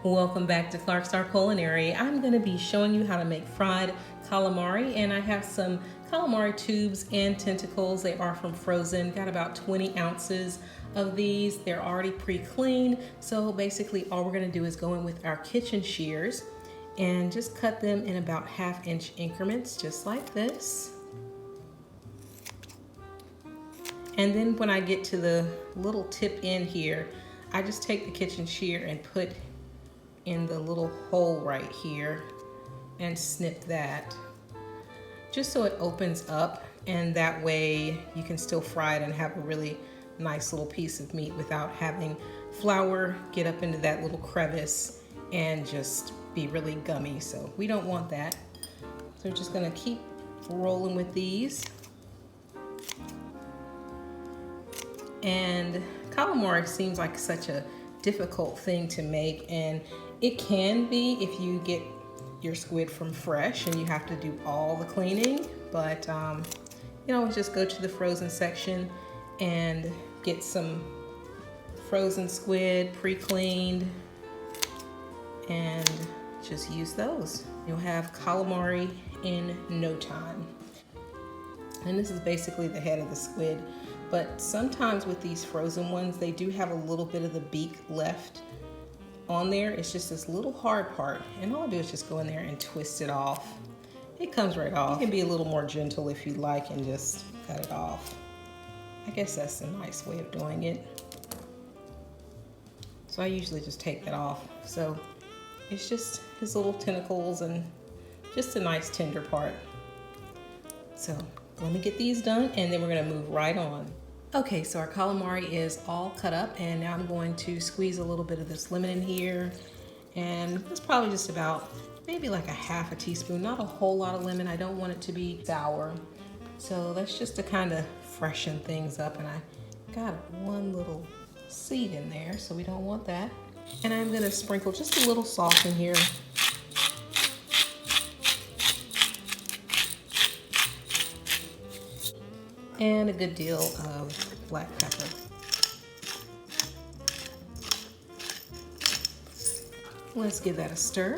Welcome back to Clark Star Culinary. I'm going to be showing you how to make fried calamari, and I have some calamari tubes and tentacles. They are from frozen. Got about 20 ounces of these. They're already pre-cleaned, so basically all we're going to do is go in with our kitchen shears and just cut them in about 1/2 inch increments, just like this. And then when I get to the little tip end here, I just take the kitchen shear and put in the little hole right here and snip that, just so it opens up, and that way you can still fry it and have a really nice little piece of meat without having flour get up into that little crevice and just be really gummy. So we don't want that. So we're just gonna keep rolling with these. And calamari seems like such a difficult thing to make, and it can be if you get your squid from fresh and you have to do all the cleaning, but you know, just go to the frozen section and get some frozen squid pre-cleaned and just use those. You'll have calamari in no time. And this is basically the head of the squid, but sometimes with these frozen ones, they do have a little bit of the beak left on there. It's just this little hard part, and all I do is just go in there and twist it off. It comes right off. You can be a little more gentle if you like and just cut it off. I guess that's a nice way of doing it. So I usually just take that off. So it's just his little tentacles and just a nice tender part. So let me get these done and then we're gonna move right on. Okay, so our calamari is all cut up, and now I'm going to squeeze a little bit of this lemon in here. And it's probably just about maybe like 1/2 teaspoon, not a whole lot of lemon. I don't want it to be sour. So that's just to kind of freshen things up. And I got one little seed in there, so we don't want that. And I'm gonna sprinkle just a little salt in here. And a good deal of black pepper. Let's give that a stir.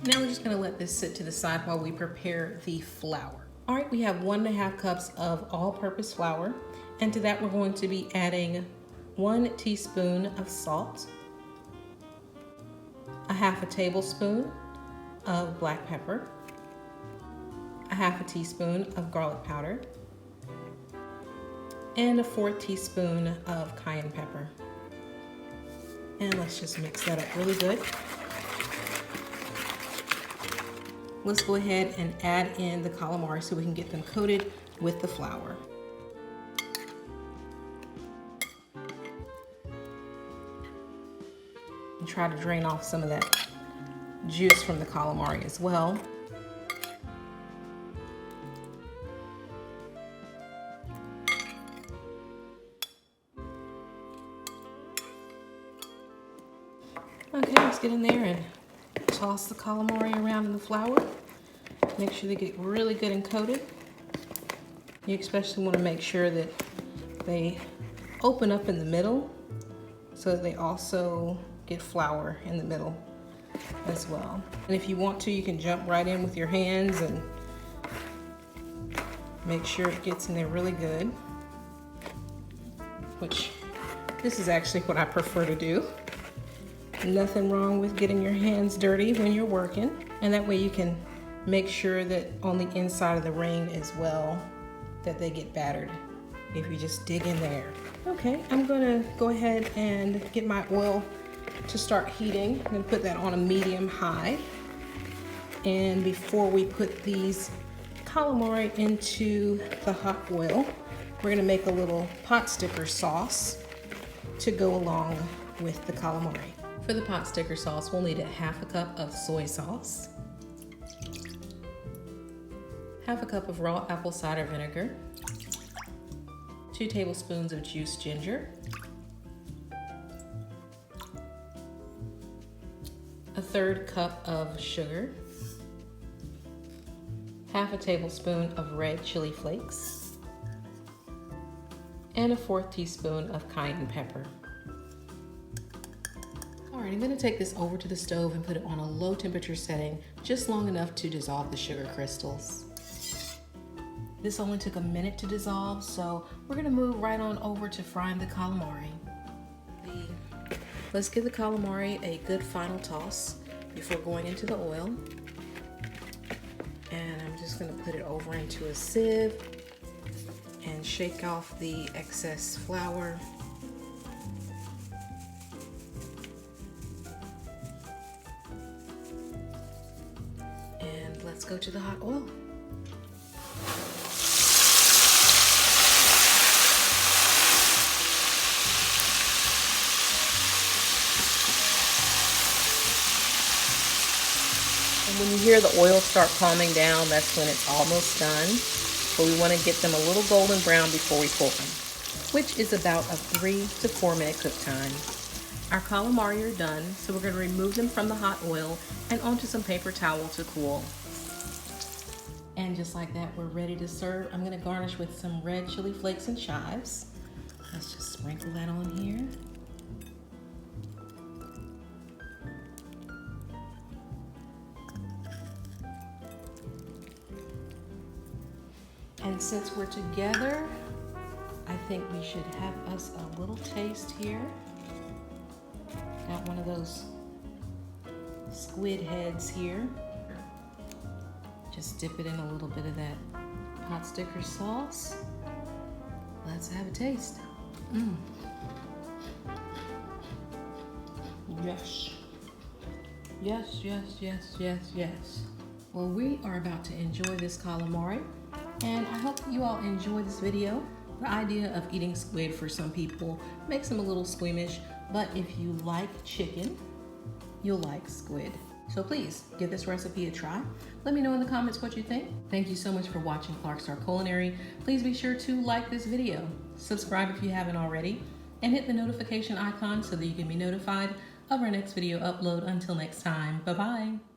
Now we're just gonna let this sit to the side while we prepare the flour. All right, we have 1½ cups of all-purpose flour, and to that we're going to be adding 1 teaspoon of salt, 1/2 tablespoon of black pepper, 1/2 teaspoon of garlic powder, and 1/4 teaspoon of cayenne pepper. And let's just mix that up really good. Let's go ahead and add in the calamari so we can get them coated with the flour. And try to drain off some of that juice from the calamari as well. Okay, let's get in there and toss the calamari around in the flour. Make sure they get really good and coated. You especially want to make sure that they open up in the middle so that they also get flour in the middle as well. And if you want to, you can jump right in with your hands and make sure it gets in there really good, which this is actually what I prefer to do. Nothing wrong with getting your hands dirty when you're working, and that way you can make sure that on the inside of the ring as well that they get battered if you just dig in there. Okay, I'm gonna go ahead and get my oil to start heating. I'm gonna put that on a medium high. And before we put these calamari into the hot oil, we're gonna make a little pot sticker sauce to go along with the calamari. For the pot sticker sauce, we'll need 1/2 cup of soy sauce, 1/2 cup of raw apple cider vinegar, 2 tablespoons of juiced ginger, 1/3 cup of sugar, 1/2 tablespoon of red chili flakes, and a 1/4 teaspoon of cayenne pepper. All right, I'm gonna take this over to the stove and put it on a low temperature setting, just long enough to dissolve the sugar crystals. This only took a minute to dissolve, so we're gonna move right on over to frying the calamari. Let's give the calamari a good final toss before going into the oil. And I'm just gonna put it over into a sieve and shake off the excess flour. And let's go to the hot oil. And when you hear the oil start calming down, that's when it's almost done. But we want to get them a little golden brown before we pull them, which is about a 3 to 4 minute cook time. Our calamari are done, so we're going to remove them from the hot oil and onto some paper towel to cool. And just like that, we're ready to serve. I'm going to garnish with some red chili flakes and chives. Let's just sprinkle that on here. And since we're together, I think we should have us a little taste here. Got one of those squid heads here. Just dip it in a little bit of that pot sticker sauce. Let's have a taste. Yes. Yes, yes, yes, yes, yes. Well, we are about to enjoy this calamari. And I hope you all enjoy this video. The idea of eating squid for some people makes them a little squeamish, but if you like chicken, you'll like squid. So please give this recipe a try. Let me know in the comments what you think. Thank you so much for watching Clark Star Culinary. Please be sure to like this video, subscribe if you haven't already, and hit the notification icon so that you can be notified of our next video upload. Until next time, bye-bye.